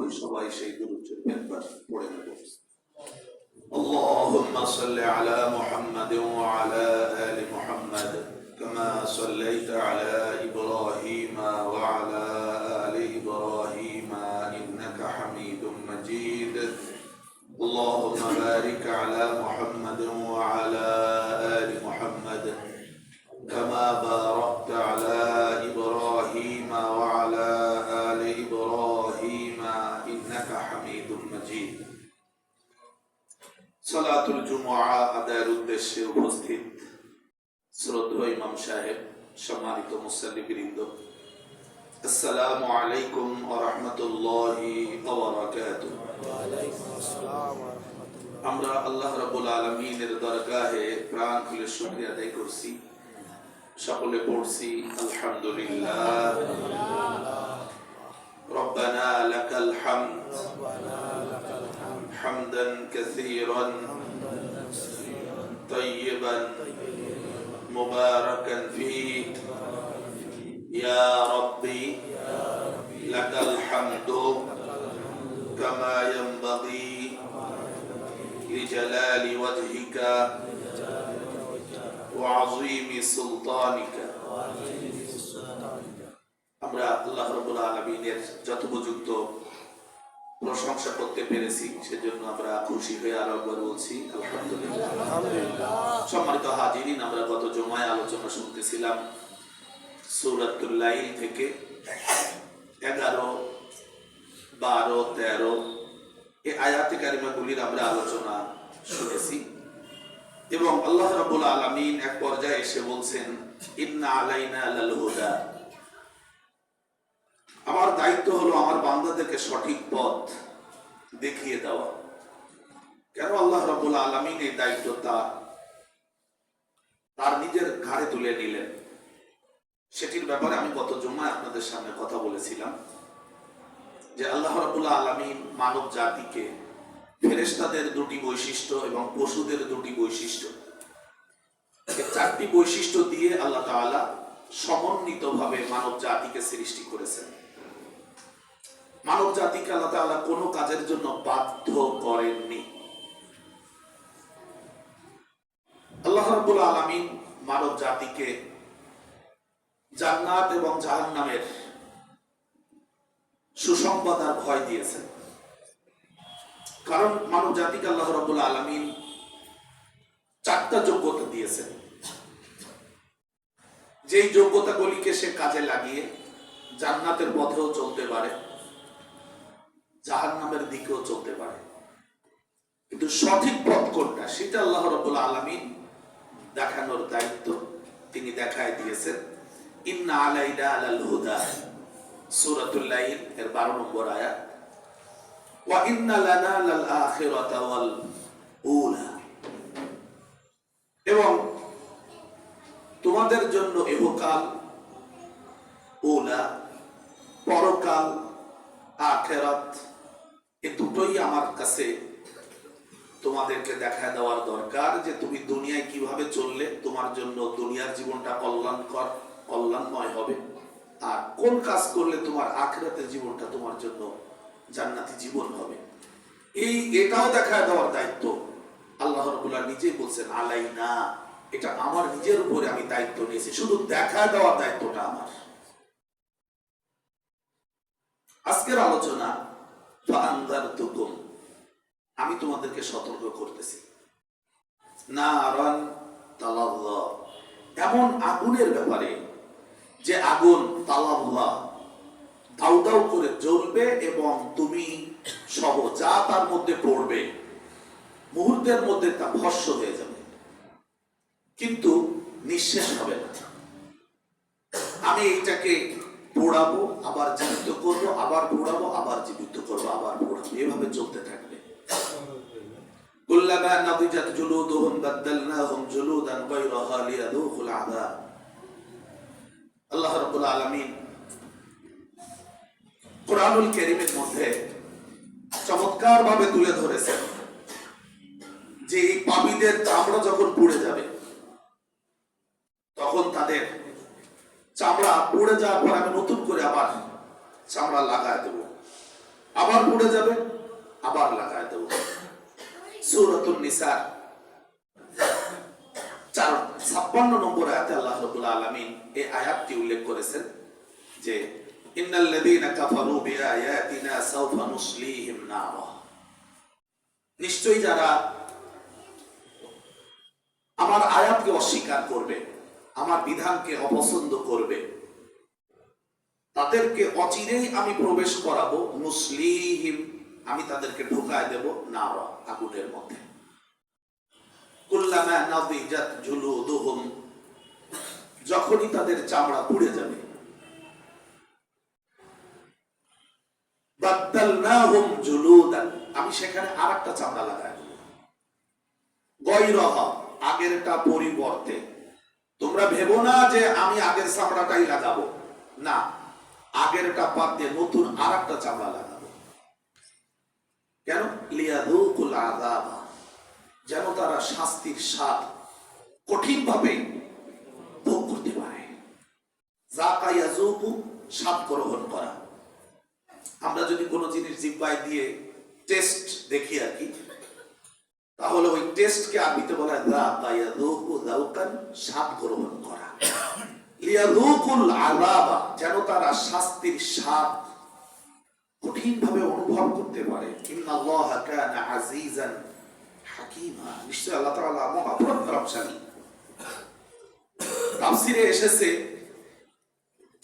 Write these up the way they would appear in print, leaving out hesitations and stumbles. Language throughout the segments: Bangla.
করি, সবাই সেই দুরূদ শরীফ একবার পড়ে নেব। اللهم صل على محمد وعلى آل محمد كما صليت على إبراهيم وعلى آل إبراهيم إنك حميد مجيد. اللهم بارك على محمد وعلى آل محمد كما باركت على إبراهيم وعلى آل إبراهيم إنك حميد مجيد. সালাতুল জুমআ আদায়ের উদ্দেশ্যে উপস্থিত শ্রদ্ধেয় ইমাম সাহেব, সম্মানিত মুসল্লিবৃন্দ, আসসালামু আলাইকুম ওয়া রাহমাতুল্লাহি ওয়া বারাকাতুহু। আমরা আল্লাহ রাব্বুল আলামিনের দরগাহে প্রাণ খুলে শুকরিয়া আদায় করছি, সকলে পড়ছি আলহামদুলিল্লাহ। রব্বানা লাকাল হামদ حمدا كثيرا طيبا مباركا فيه يا ربي لك الحمد كما ينبغي لجلال وجهك وعظيم سلطانك. আমরা আল্লাহ রাব্বুল আলামিনের যথোপযুক্ত প্রশংসা করতে পেরেছি, সেজন্য আমরা খুশি হয়ে আরো একবার বলছি আলহামদুলিল্লাহ। সম্মানিত হাজিরিন, আমরা গত জুমায় আলোচনা শুনতেছিলাম সূরাতুল লাইল থেকে 11, 12, 13 এই আয়াতে কারিমাগুলির আমরা আলোচনা শুনেছি এবং আল্লাহ রাব্বুল আলামিন এক পর্যায়ে এসে বলছেন ইন্না আলাইনা লাল হুদা, আমার দায়িত্ব হলো আমার বান্দাদেরকে সঠিক পথ দেখিয়ে দেওয়া। কেন আল্লাহ রাব্বুল আলামিন এই দায়িত্ব তার নিজের ঘাড়ে তুলে নিলেন, সেটির ব্যাপারে আমি গত জুমায় আপনাদের সামনে কথা বলেছিলাম যে আল্লাহ রাব্বুল আলামিন মানব জাতিকে ফেরেশতাদের দুটি বৈশিষ্ট্য এবং পশুদের দুটি বৈশিষ্ট্য, এই চারটি বৈশিষ্ট্য দিয়ে আল্লাহ তাআলা সমন্বিতভাবে মানব জাতিকে সৃষ্টি করেছেন। মানব জাতিকে আল্লাহ তাআলা কোনো কাজের জন্য বাধ্য করেননি। আল্লাহ রাব্বুল আলামিন মানব জাতিকে জান্নাত এবং জাহান্নামের সুসংবাদ আর ভয় দিয়েছেন, কারণ মানব জাতিকে আল্লাহ রাব্বুল আলামিন 4টা যোগ্যতা দিয়েছেন, যেই যোগ্যতাগুলিকে সে কাজে লাগিয়ে জান্নাতের পথেও চলতে পারে, জাহান্নামের দিকেও চলতে পারে। কিন্তু সঠিক পথ কোনটা সেটা আল্লাহ রাব্বুল আলামিন দেখানোর দায়িত্ব তিনি দেখায় দিয়েছেন। ইন্না আলাইনা লাল হুদা, সূরাতুল লাইল এর 12 নম্বর আয়াত। ওয়া ইন্না লানা লাল আখিরাতা ওয়াল উলা, এবং তোমাদের জন্য ইহকাল, উলা পরকাল, আখিরাত, এই দুটোই আমার কাছে তোমাদেরকে দেখা দেওয়ার দরকার যে তুমি দুনিয়ায় কিভাবে চললে তোমার জন্য দুনিয়ার জীবনটা কল্যাণময় হবে, আর কোন কাজ করলে তোমার আখিরাতের জীবনটা তোমার জন্য জান্নাতি জীবন হবে। এটাও দেখা দেওয়ার দায়িত্ব আল্লাহ রাব্বুল আলামিন নিজেই বলছেন আলাইনা, এটা আমার নিজের উপরে আমি দায়িত্ব নিয়েছি, শুধু দেখা দেওয়ার দায়িত্বটা আমার। আজকের আলোচনা ফাআনযারতুকুম, আমি তোমাদেরকে সতর্ক করতেছি, নারান তালাল্লা, এমন আগুনের ব্যাপারে যে আগুন তালাল্লা দাউ দাউ করে জ্বলবে এবং তুমি সব যা তার মধ্যে পড়বে মুহূর্তের মধ্যে তা ভস্ম হয়ে যাবে, কিন্তু নিঃশেষ হবে না। আমি এইটাকে পোড়াবো, আবার জীবিত করবো, আবার পোড়াবো, আবার জীবিত করবো, আবার পোড়াবো, এভাবে চলতে থাকবে। কুল্লামা নাদিজাত জুলুদুহুম বাদদালনাহুম জুলুদান গায়রাহা লিয়াযুকুল আযাব। আল্লাহ রাব্বুল আলামিন কোরআনুল কারীমের মধ্যে চমৎকার ভাবে তুলে ধরেছেন যে এই পাপীদের চামড়া যখন পুড়ে যাবে তখন তাদের চামড়া পুড়ে যাওয়ার পর আমি নতুন করে আবার চামড়া লাগায় দেব, আবার পড়ে যাবে, আবার লাগায় দেব। সূরাতুন নিসা 56 নম্বর আয়াতে আল্লাহ রাব্বুল আলামিন এই আয়াতটি উল্লেখ করেছেন যে ইন্নাল্লাযীনা কাফারু বিআয়াতিনা সাওফা নুসলিহিম নারা, নিশ্চয়ই যারা আমার আয়াতকে অস্বীকার করবে, আমার বিধানকে অপছন্দ করবে, তাদেরকে অচিরেই আমি প্রবেশ করাবো, মুসলিহিম, আমি তাদেরকে ঢোকায় দেব নারা, আগুনের মধ্যে। কুল্লামা নাদিজাত জুলুদুহুম, যখনই তাদের চামড়া পুড়ে যাবে, বাদদালনাহুম জুলুদান, আমি সেখানে আরেকটা চামড়া লাগাই দেব, গায়রাহা, আগেরটা পরিবর্তে। তোমরা ভেবো না যে আমি আগের চামড়াটাই লাগাবো, না, আগেরটা বাদ দিয়ে নতুন আরেকটা চামড়া লাগাবো। কেন? লিয়াযুকুল আযাব, যেন তারা শাস্তির স্বাদ কঠিন ভাবে ভোগ করতে পারে। যাকা ইয়াযুকু, স্বাদ গ্রহণ করা। আমরা যদি কোনো জিনিস জিহ্বায় দিয়ে টেস্ট দেখি আর কি, তাহলে ওই টেস্টকে আরবিতে বলা হয় যাকা ইয়াযুকু যাওকান, স্বাদ গ্রহণ করা। লিয়াযুকুল আযাব, যেন তারা শাস্তির স্বাদ কঠিন ভাবে অনুভব করতে পারে। ইন্নাল্লাহা কানা আজিজান হাকিমা, নিশ্চয় আল্লাহ তাআলা মহাপরাক্রমশালী। তাফসীরে এসেছে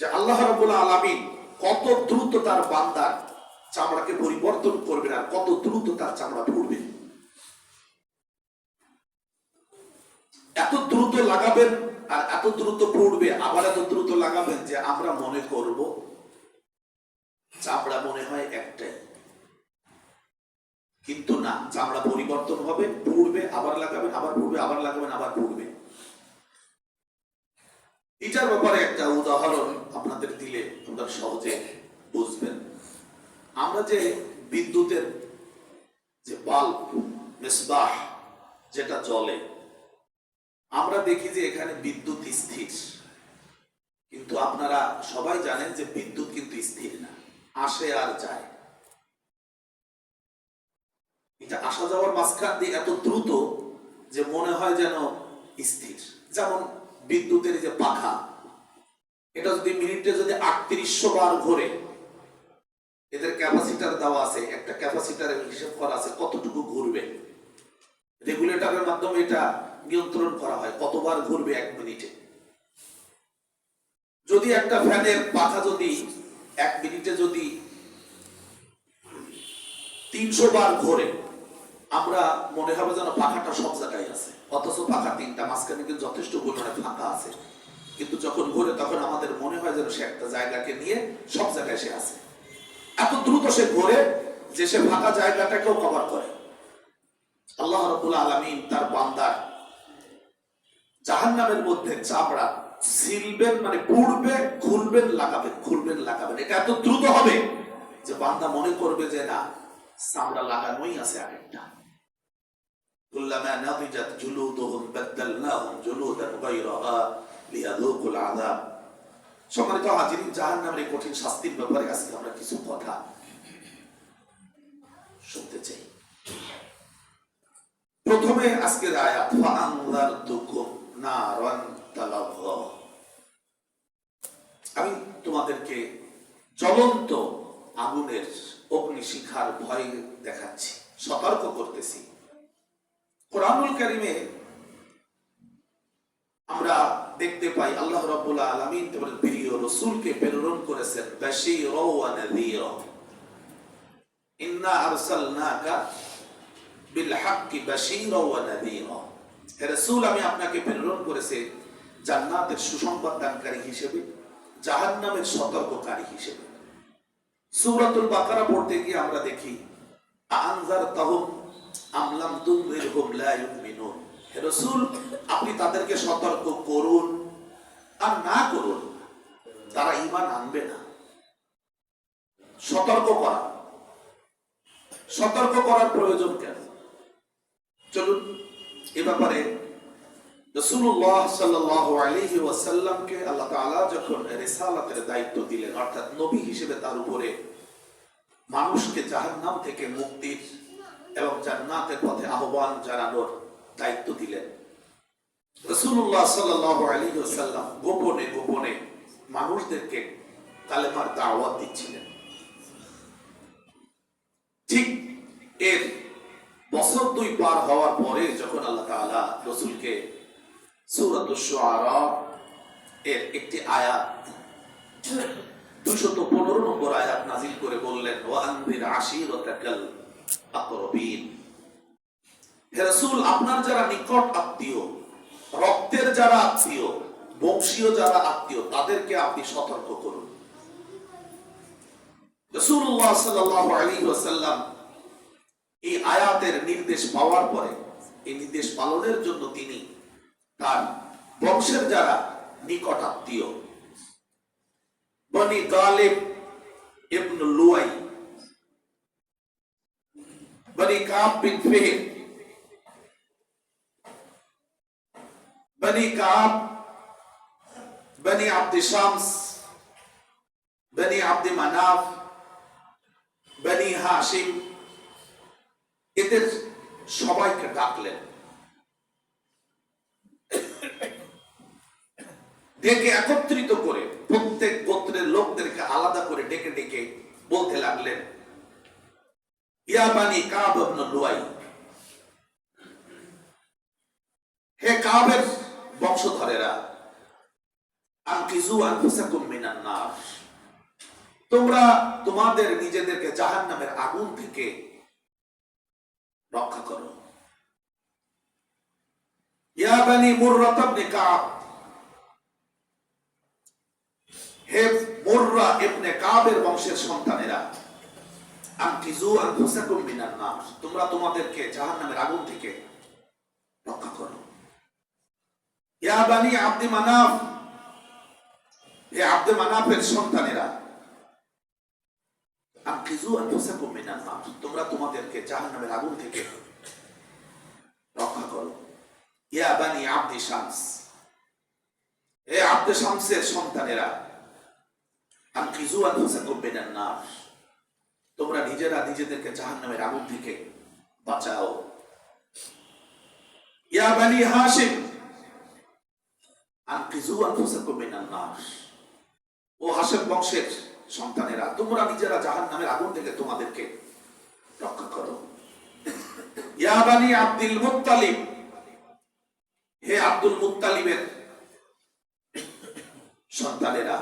যে আল্লাহ রাব্বুল আলামিন কত দ্রুত তার বান্দার চামড়াকে পরিবর্তন করবেন আর কত দ্রুত তার চামড়া পুড়বে। এত দ্রুত লাগাবেন আর এত দ্রুত পুড়বে, আবার এত দ্রুত লাগাবেন যে আমরা মনে করব চামড়া মনে হয় একটাই, কিন্তু না, চামড়া পরিবর্তন হবে, পুড়বে, আবার লাগাবেন, আবার পুড়বে, আবার লাগাবেন, আবার পুড়বে। এটার ব্যাপারে একটা উদাহরণ আপনাদের দিলে আপনারা সহজে বুঝবেন। আমরা যে বিদ্যুতের যে বাল্ব, মিসবাহ যেটা জ্বলে, আমরা দেখি যে এখানে বিদ্যুৎ স্থির, কিন্তু আপনারা সবাই জানেন যে বিদ্যুৎ কিন্তু স্থির না, আসে আর যায়। এটা আসা যাওয়ার মাঝখান দিয়ে এত দ্রুত যে মনে হয় যেন স্থির। যেমন বিদ্যুতের যে পাখা, এটা যদি মিনিটে যদি 3800 বার ঘোরে, এদের ক্যাপাসিটার দেওয়া আছে, একটা ক্যাপাসিটারের হিসাব করা আছে কতটুকু ঘুরবে, রেগুলেটরের মাধ্যমে এটা নিয়ন্ত্রণ করা হয় কতবার ঘুরবে 1 মিনিটে। যদি একটা ফ্যানের পাখা যদি 1 মিনিটে যদি 300 বার ঘোরে, আমরা মনে হবে যেন পাখাটা সব জায়গায় আছে, অথচ পাখা 3টা, মাঝখানে কিন্তু যথেষ্ট পরিমাণে ফাঁকা আছে, কিন্তু যখন ঘোরে তখন আমাদের মনে হয় যেন সে একটা জায়গাকে নিয়ে সব জায়গায় সে আছে। এত দ্রুত সে ঘোরে যে সে ফাঁকা জায়গাটাকেও কভার করে। আল্লাহ রাব্বুল আলামিন তার বান্দার জাহান্নামের মধ্যে চামড়া ছিলবেন, মানে পুড়বে, খুলবেন, লাগাবেন, খুলবেন, লাগাবেন। এটা এত দ্রুত হবে যে বান্দা মনে করবে যে না, চামড়া লাগানোই আছে আরেকটা। কুল্লামা নাদিজাত জুলুদুহুম বাদদালনাহুম জুলুদান গায়রাহা লিয়াযুকুল আযাব। সম্মানিত হাজিরিন, জাহান্নামের কঠিন শাস্তির ব্যাপারে আজকে আমরা কিছু কথা শুনতে চাই। প্রথমে আজকের আয়াত, ফাআনযারতুকুম নারান তালাযা, আমি তোমাদেরকে জ্বলন্ত আগুনের অগ্নিশিখার ভয় দেখাচ্ছি, সতর্ক করতেছি। কোরআনুল কারীমে আমরা দেখতে পাই আল্লাহ রাব্বুল আলামিন তার প্রিয় রাসূলকে প্রেরণ করেছেন বাশীরা ওয়া নাযীরা। ইন্না আরসালনাকা বিল হাক্কি বাশীরা ওয়া নাযীরা, হে রাসূল, আমি আপনাকে প্রেরণ করেছি জান্নাতের সুসংবাদ দানকারী হিসেবে, জাহান্নামের সতর্ককারী হিসেবে। সূরাতুল বাকারা পড়তে গিয়ে আমরা দেখি আনজারতাহুম আম লাম তুনযিরহুম লা ইউমিনুন, হে রাসূল, আপনি তাদেরকে সতর্ক করুন আর না করুন, তারা ঈমান আনবে না। সতর্ক করা, সতর্ক করার প্রয়োজন কেন? চলুন এ ব্যাপারে রাসূলুল্লাহ সাল্লাল্লাহু আলাইহি ওয়াসাল্লামকে আল্লাহ তাআলা যখন রিসালাতের দায়িত্ব দিলেন, অর্থাৎ নবী হিসেবে তার উপরে মানুষ মানুষকে জাহান্নাম থেকে মুক্তির এবং জান্নাতের পথে আহ্বান জানানোর দায়িত্ব দিলেন। রাসূলুল্লাহ সাল্লাল্লাহু আলাইহি ওয়াসাল্লাম গোপনে গোপনে মানুষদেরকে কালেমার দাওয়াত দিচ্ছিলেন। ঠিক এর বছর 2 পার হওয়ার পরে যখন আল্লাহ তাআলা রাসূলকে সূরাতুশ শুআরা এর একটি আয়াত 215 নম্বর আয়াত নাযিল করে বললেন, ওয়া আনবির আশীরাতাকাল আকরাবিন, হে রাসূল আপনার যারা নিকট আত্মীয়, রক্তের যারা আত্মীয়, বংশীয় যারা আত্মীয়, তাদেরকে আপনি সতর্ক করুন। রাসূলুল্লাহ সাল্লাল্লাহু আলাইহি ওয়াসাল্লাম এই আয়াতের নির্দেশ পাওয়ার পরে এই নির্দেশ পালনের জন্য তিনি তার বংশের যারা নিকট আত্মীয়, বনি গালিব ইবনে লুয়াই, বনি কাব বিন ফিহর, বনি কাব, বনি আব্দ শামস, বনি আব্দ মানাফ, বনি হাশিম, এদের সবাইকে ডাকলেন। ডেকে একত্রিত করে প্রত্যেক গোত্রের লোকদেরকে আলাদা করে ডেকে ডেকে বলতে লাগলেন, ইয়া বানি কাব ইবনে লুয়াই, হে কাবের বংশধরেরা, আনকিজু আনফুসাকুম মিনান নার, তোমরা তোমাদের নিজেদেরকে জাহান্নামের আগুন থেকে রক্ষা করো। ইয়া বানি মুররা ইবনে কাব, হে মুররা ইবনে কাবের বংশের সন্তানেরা, আনকিজু আনফুসাকুম মিনান নার, তোমরা তোমাদেরকে জাহান্নামের আগুন থেকে রক্ষা করো। ইয়া বানি আব্দ মানাফ, হে আব্দ মানাফের সন্তানেরা, আনকিজু আনফুসাকুম মিনান নার, তোমরা তোমাদেরকে জাহান্নামের আগুন থেকে রক্ষা করো। ইয়া বানি আব্দ শামস, হে আব্দ শামসের সন্তানেরা, আনকিজু আনফুসাকুম মিনান নার, তোমরা নিজেরা নিজেদেরকে জাহান্নামের আগুন থেকে বাঁচাও। ইয়া বানি হাশিম, আনকিজু আনফুসাকুম মিনান নার, ও হাশিম বংশের সন্তানেরা, তোমরা নিজেরা জাহান্নামের আগুন থেকে তোমাদেরকে রক্ষা করো। ইয়া বানি আব্দুল মুত্তালিব, হে আব্দুল মুত্তালিবের সন্তানেরা,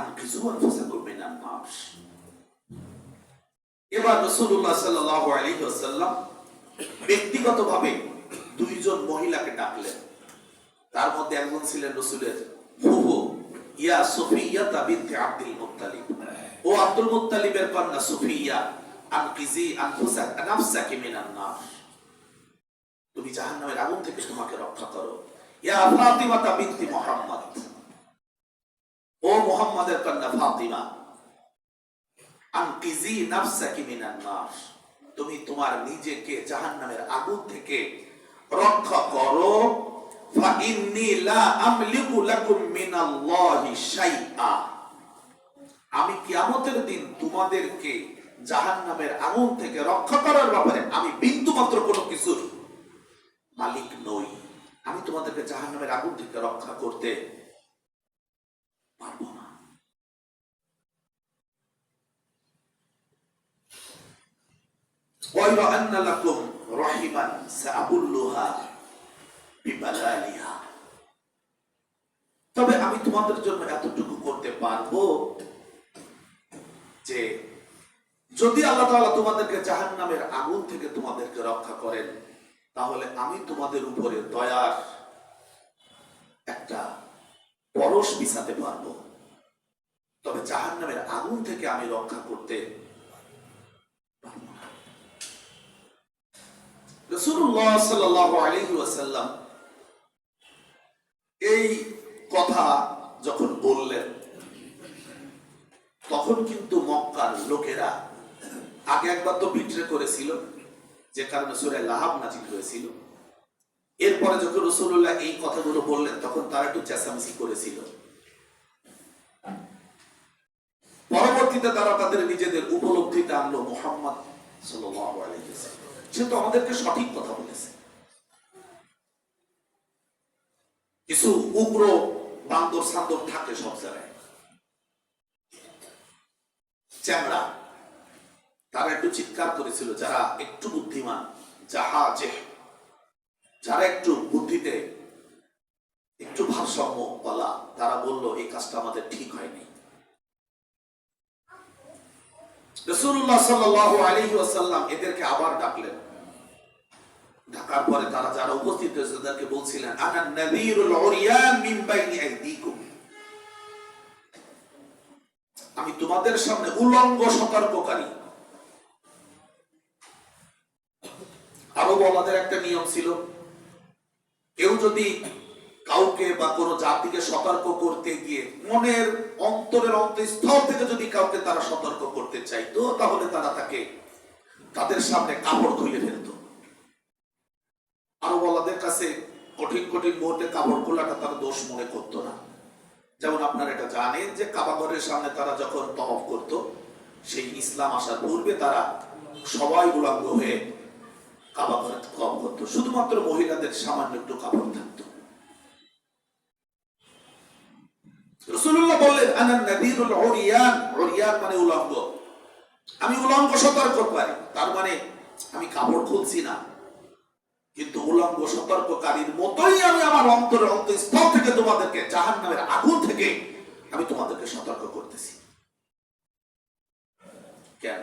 আনকিজু আনফুসাকুম মিনান নার। এবার রাসূলুল্লাহ সাল্লাল্লাহু আলাইহি ওয়াসাল্লাম ব্যক্তিগতভাবে 2 জন মহিলাকে ডাকলেন। তার মধ্যে একজন ছিলেন রাসূলের ফুফু, ইয়া সুফিয়া বিনতে আব্দুল মুত্তালিব, ও আব্দুল মুত্তালিবের কন্যা সুফিয়া, আনকিজি আনফুসাকা নাফসাকি মিনান নার, তুমি জাহান্নামের আগুন থেকে তোমাকে রক্ষা করো। ইয়া ফাতিমা বিনতে মুহাম্মদ, ও মুহাম্মাদের কন্যা ফাতিমা, আনকিজি নাফসাকি মিনান নার, তুমি তোমার নিজেকে জাহান্নামের আগুন থেকে রক্ষা করো। ফা ইন্নী লা আমলিকু লাকুম মিনাল্লাহি শাইআ, আমি কিয়ামতের দিন তোমাদেরকে জাহান্নামের আগুন থেকে রক্ষা করার ব্যাপারে আমি বিন্দুমাত্র কোনো কিছুর মালিক নই। আমি তোমাদেরকে জাহান্নামের আগুন থেকে রক্ষা করতে পারবো না। ওয়াইরা আন্না লাকুম রাহিমান সাআবুল্লুহা বিবালালিহা, তবে আমি তোমাদের জন্য এতটুকু করতে পারবো যে যদি আল্লাহ তাআলা তোমাদেরকে জাহান্নামের আগুন থেকে তোমাদেরকে রক্ষা করেন, তাহলে আমি তোমাদের উপরে দয়ার একটা পরশ বিছাতে পারবো, তবে জাহান্নামের আগুন থেকে আমি রক্ষা করতে পারবো না। রাসূলুল্লাহ সাল্লাল্লাহু আলাইহি ওয়াসাল্লাম এই কথা যখন বললেন, তখন কিন্তু মক্কার লোকেরা আগে একবার তো বিট্রে করেছিল, যে কারণে সূরা লাহাব নাযিল হয়েছিল। এরপরে যখন রাসূলুল্লাহ এই কথাগুলো বললেন, তখন তারা একটু চেঁচামেচি করেছিল। পরবর্তীতে তারা তাদের নিজেদের উপলব্ধিতে আনলো মুহাম্মদ সাল্লাল্লাহু আলাইহি ওয়াসাল্লাম, সে তো আমাদেরকে সঠিক কথা বলেছে। কিছু উগ্র বান্দর সান্দর থাকে সব জায়গায়, চ্যাংড়া, তারা একটু চিৎকার করেছিল, যারা একটু বুদ্ধিমান, যারা একটু বুদ্ধিতে একটু ভারসাম্য বলা, তারা বলল এই কাজটা আমাদের ঠিক হয়নি। রাসূলুল্লাহ সাল্লাল্লাহু আলাইহি ওয়াসাল্লাম এদেরকে আবার ডাকলেন। ডাকার পরে তারা যারা উপস্থিত হয়েছে তাদেরকে বলছিলেন, আনা নাযীরুল উরিয়ান মিন বাইনি আইদিকুম, আমি তোমাদের সামনে উলঙ্গ সতর্ককারী। আরো বলাদের একটা নিয়ম ছিল, কেউ যদি কাউকে বা কোনো জাতিকে সতর্ক করতে গিয়ে মনের অন্তরের অন্তঃস্থল থেকে যদি কাউকে তারা সতর্ক করতে চাইতো, তাহলে তারা তাকে তাদের সামনে কাপড় খুলে ফেলত। আরো বলাদের কাছে কঠিন কঠিন মুহূর্তে কাপড় খোলাটা তারা দোষ মনে করতো না। যেমন আপনারা এটা জানেন যে কাবাঘরের সামনে তারা যখন তওয়াফ করত, সেই ইসলাম আসার পূর্বে তারা সবাই উলঙ্গ হয়ে কাবাঘরে তওয়াফ করত, শুধুমাত্র মহিলাদের সামান্য একটু কাপড় থাকতো। রাসূলুল্লাহ বললেন, আনা নাযীরুল উরিয়ান, উরিয়ান মানে উলঙ্গ, আমি উলঙ্গ সতর্ককারী। তার মানে আমি কাপড় খুলছি না, কিন্তু উলঙ্গ সতর্ককারীর মতোই আমি আমার অন্তরের অন্তঃস্থল থেকে তোমাদেরকে জাহান্নামের আগুন থেকে আমি তোমাদেরকে সতর্ক করতেছি। কেন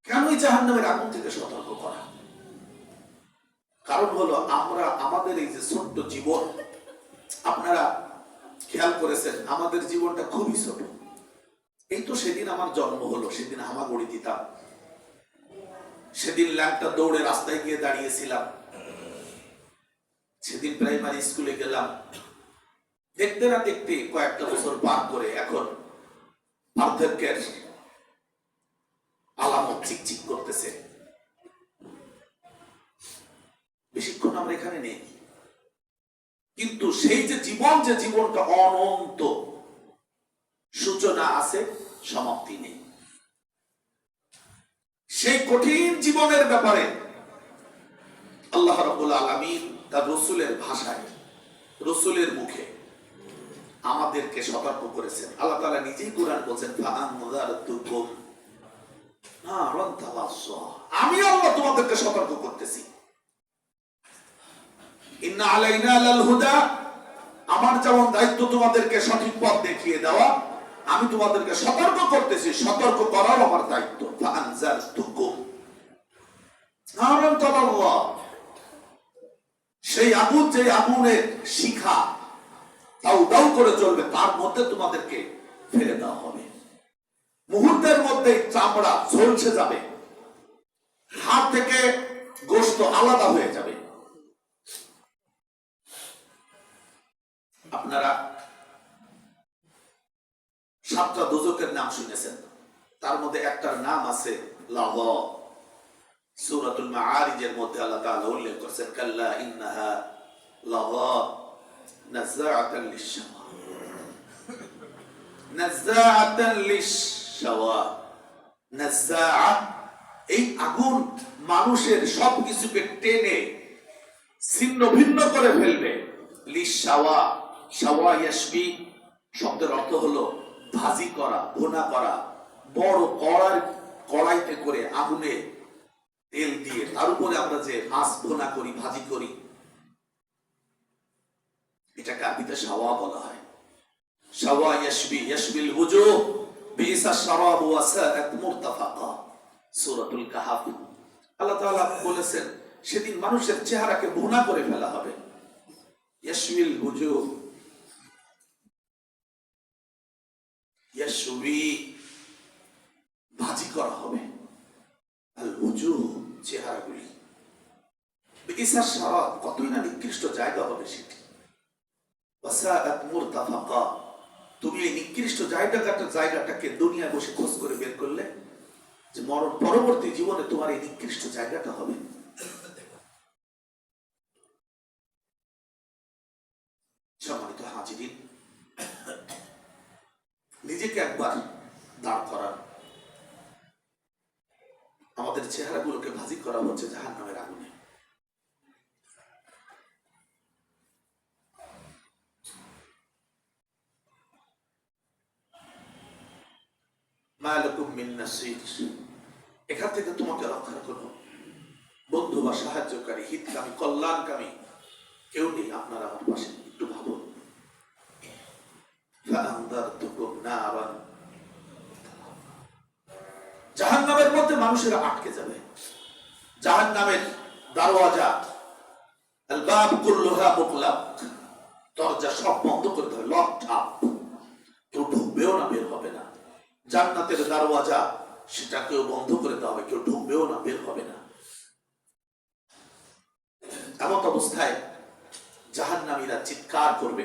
কেনই জাহান্নামের আগুন থেকে সতর্ক করা? কারণ হলো আমরা আমাদের এই যে ছোট্ট জীবন, আপনারা খেয়াল করেছেন আমাদের জীবনটা খুবই ছোট। এই তো সেদিন আমার জন্ম হলো, সেদিন হামাগুড়ি দিতাম, সেদিন ল্যাংটা দৌড়ে রাস্তায় গিয়ে দাঁড়িয়েছিলাম, সেদিন প্রাইমারি স্কুলে গেলাম। দেখতে না দেখতে কয়েকটা বছর পার করে এখন বার্ধক্যের আলামত চিকচিক করতেছে। বেশিক্ষণ আমরা এখানে নেই, কিন্তু সেই যে জীবন, যে জীবনটা অনন্ত, সূচনা আছে সমাপ্তি নেই, সেই কঠিন জীবনের ব্যাপারে আল্লাহ রাব্বুল আলামিন তার রাসূলের ভাষায়, রাসূলের মুখে আমাদেরকে সতর্ক করেছেন। আল্লাহ তাআলা নিজেই কোরআন বলেন, ফাআনযারতুকুম নারান তালাজ্জা, আমি আল্লাহ তোমাদেরকে সতর্ক করতেছি। ইন্না আলাইনা লাল হুদা, আমার যেমন দায়িত্ব তোমাদেরকে সঠিক পথ দেখিয়ে দেওয়া, আমি তোমাদেরকে সতর্ক করতেছি, সতর্ক করাও আমার দায়িত্ব। ফাআনযারতুকুম নারান তালাজ্জা, সেই আগুন, যে আগুনের শিখা দাউ দাউ করে জ্বলবে, তার মধ্যে তোমাদেরকে ফেলে দেওয়া হবে। মুহূর্তের মধ্যে চামড়া ঝলসে যাবে, হাত থেকে গোশত আলাদা হয়ে যাবে। আপনারা 7টা দোজখের নাম শুনেছেন, তার মধ্যে একটার নাম আছে লাযা। সূরাতুল মাআরিজের মধ্যে আল্লাহ তাআলা উল্লেখ করেছেন, কাল্লা ইন্নাহা লাযা নাযাআতান লিশ-শাওয়া, নাযাআতান লিশ-শাওয়া। নাযাআ, এই আগুন মানুষের সবকিছুকে টেনে ছিন্ন ভিন্ন করে ফেলবে। লিশ-শাওয়া, শাওয়া ইয়াশবি শব্দের অর্থ হলো ভাজি করা, ভুনা করা। বড় কড়াইতে করে আগুনে তেল দিয়ে তার উপরে আমরা যে মাছ ভুনা করি, ভাজি করি, এটাকে আরবিতে শাওয়া বলা হয়। শাওয়া ইয়াশবি, ইয়াশবিল ওজুহ বিইসা শারাব ওয়া সাআত মুরতাফাকা, সূরাতুল কাহফ। আল্লাহ তাআলা বলেছেন সেদিন মানুষের চেহারাকে ভুনা করে ফেলা হবে। ইয়াশবিল ওজুহ, ইয়াশবি ভাজি করা হবে, আল ওজুহ চেহারাগুলি। বিইসা শারাব, কতই না নিকৃষ্ট জায়গা হবে সেটি। ওয়াসাআত মুরতাফাকা, তুমি এই নিকৃষ্ট জায়গাটাকে দুনিয়ায় বসে খোঁজ করে বের করলে যে মরণ পরবর্তী জীবনে তোমার এই নিকৃষ্ট জায়গাটা হবে। সম্মানিত হাজিরিন, চেহারাগুলোকে ভাজি করা হচ্ছে জাহান্নামের আগুনে। মা লাকুম মিন নাসির, এখান থেকে তোমাকে রক্ষার কোনো বন্ধু বা সাহায্যকারী, হিতকামী, কল্যাণকামী কেউ নেই আপনার আমার পাশে। একটু ভাবুন। জাহান্নামের মধ্যে মানুষেরা আটকে যাবে। জাহান্নামের দরওয়াজা আল-বাব কুল্লুহা মুগলাক, দরজা সব বন্ধ করে দেবে, লকড আপ, কেউ ঢুকবেও না, বের হবে না। জান্নাতের দরওয়াজা সেটা কেউ বন্ধ করে দেওয়া হবে, কেউ ঢুকবেও না, বের হবে না। এমন অবস্থায় জাহান্নামীরা চিৎকার করবে।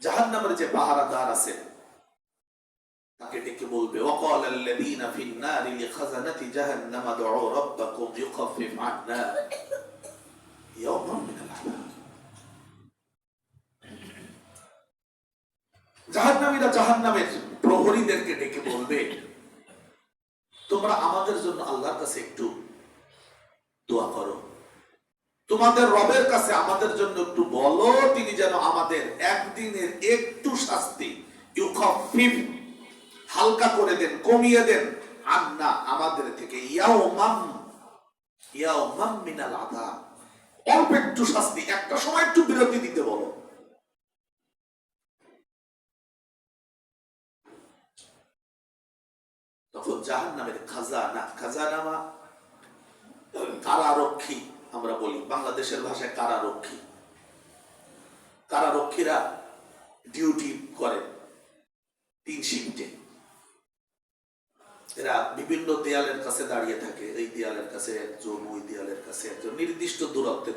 জাহান্নামের যে পাহারাদার আছে তাকে ডেকে বলবে, ওয়াকাল আল্লাযীনা ফিন নারি লিখাযানাতি জাহান্নাম দুউ রাব্বাকুম ইউখাফিফ আন্না ইয়াওমান মিনাল আযাব। জাহান্নামীরা জাহান্নামের প্রহরীদেরকে ডেকে বলবে, তোমরা আমাদের জন্য আল্লাহর কাছে একটু দোয়া করো, তোমাদের রবের কাছে আমাদের জন্য একটু বলো, তিনি যেন আমাদের একদিনের একটু শাস্তি ইউখাফিফ হালকা করে দেন, কমিয়ে দেন, আন্না আমাদের থেকে, ইয়াওমান মিনাল আযাব, অল্প একটু শাস্তি, একটা সময় একটু বিরতি দিতে বলো। তখন জাহান্নামের খাজানা কারারক্ষী আমরা বলি, বাংলাদেশের ভাষায় কারারক্ষী, কারারক্ষীরা ডিউটি করে 3 শিফটে। এরা বিভিন্ন দেয়ালের কাছে দাঁড়িয়ে থাকে, এই দেয়ালের কাছে একজন, ওই দেয়ালের কাছে একজন, নির্দিষ্ট দূরত্বে।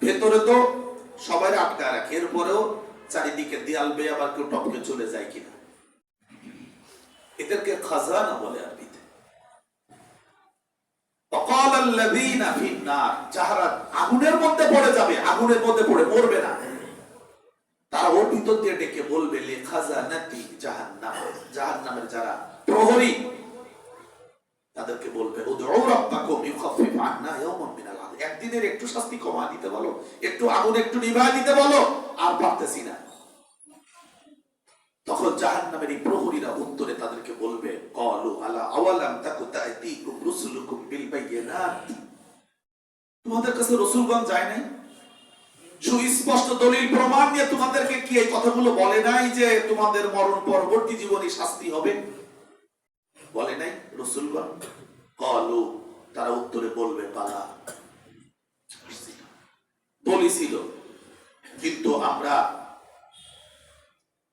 ভেতরে তো সবাই আটকা রাখে, এরপরেও চারিদিকে দেয়াল বেয়ে আবার কেউ টপকে চলে যায় কিনা। এদেরকে খাজানা বলে আরবিতে। ওয়াকাল আল্লাযীনা ফিন নার, যারা আগুনের মধ্যে পড়ে যাবে, আগুনের মধ্যে পড়ে মরবে না, তারা ওর ভিতর দিয়ে ডেকে বলবে, লিখাযানাতি জাহান্নাম, জাহান্নামের যারা প্রহরী তাদেরকে বলবে, উদউ রাব্বাকুম ইউখাফিফ আন্না ইয়াওমান মিনাল আযাব, একদিনের একটু শাস্তি কমা দিতে বলো, একটু আগুন একটু নিভায় দিতে বলো, আর পারতেছি না। তখন জাহান্নামের এই প্রহরীরা উত্তরে তাদেরকে বলবে, ক্বালু আলা আওয়ালাম তাকু তা'তিকুম রুসুলুকুম বিল বায়িনাত, তোমাদের কাছে রাসূলগণ যায় নাই, সুস্পষ্ট দলিল প্রমাণ নিয়ে তোমাদেরকে কি এই কথাগুলো বলে নাই যে তোমাদের মরণ পরবর্তী জীবনে শাস্তি হবে? বলে নাই রাসূলগণ? ক্বালু, তারা উত্তরে বলবে, বালা, বলেছিল, কিন্তু আমরা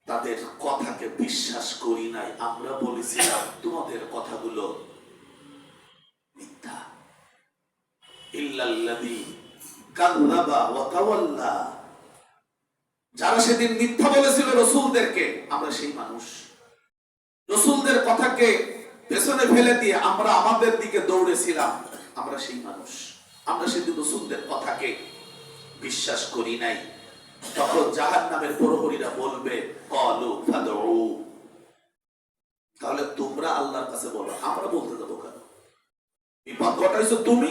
তাদের কথাকে বিশ্বাস করি নাই, আমরা বলেছিলাম তোমাদের কথাগুলো মিথ্যা। ইল্লাল্লাযী কাযযাবা ওয়া তাওয়াল্লা, যারা সেদিন মিথ্যা বলেছিল রাসূলদেরকে, আমরা সেই মানুষ। রাসূলদের কথাকে পেছনে ফেলে দিয়ে আমরা আমাদের দিকে দৌড়েছিলাম, আমরা সেই মানুষ। আমরা সেদিন রাসূলদের কথাকে বিশ্বাস করি নাই। তখন জাহান্নামের প্রহরীরা বলবে, ক্বালু ফাদউ, তাহলে তোমরা আল্লাহর কাছে বলো, আমরা বলতে দেবো কেন? বিপদ ঘটাইছো তুমি,